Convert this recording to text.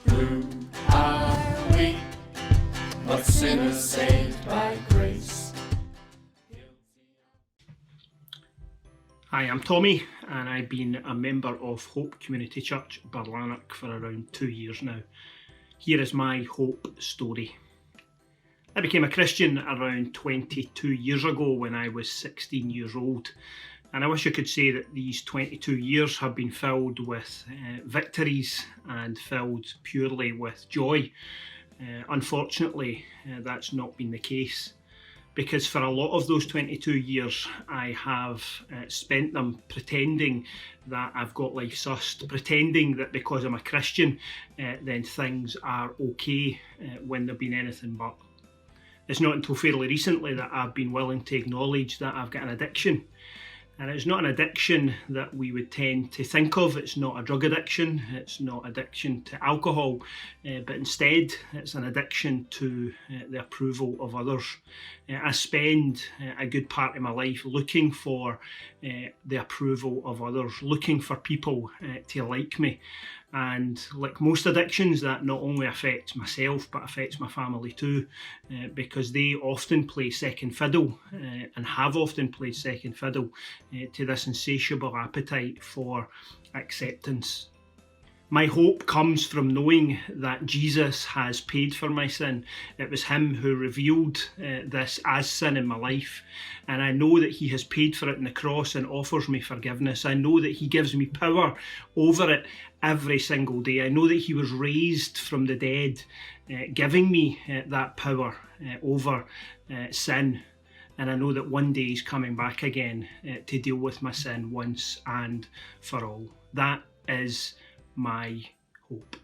Who are we, but sinners saved by grace? Hi, I'm Tommy, and I've been a member of Hope Community Church, Barlanark, for around 2 years now. Here is my hope story. I became a Christian around 22 years ago when I was 16 years old. And I wish I could say that these 22 years have been filled with victories and filled purely with joy. Unfortunately, that's not been the case. Because for a lot of those 22 years, I have spent them pretending that I've got life sussed, pretending that because I'm a Christian, then things are okay when they've been anything but. It's not until fairly recently that I've been willing to acknowledge that I've got an addiction. And it's not an addiction that we would tend to think of. It's not a drug addiction. It's not addiction to alcohol. But instead, it's an addiction to the approval of others. I spend a good part of my life looking for the approval of others, looking for people to like me. And like most addictions, that not only affects myself but affects my family too, because they often play second fiddle and have often played second fiddle to this insatiable appetite for acceptance. My hope comes from knowing that Jesus has paid for my sin. It was him who revealed this as sin in my life. And I know that he has paid for it on the cross and offers me forgiveness. I know that he gives me power over it every single day. I know that he was raised from the dead, giving me that power over sin. And I know that one day he's coming back again to deal with my sin once and for all. That is my hope.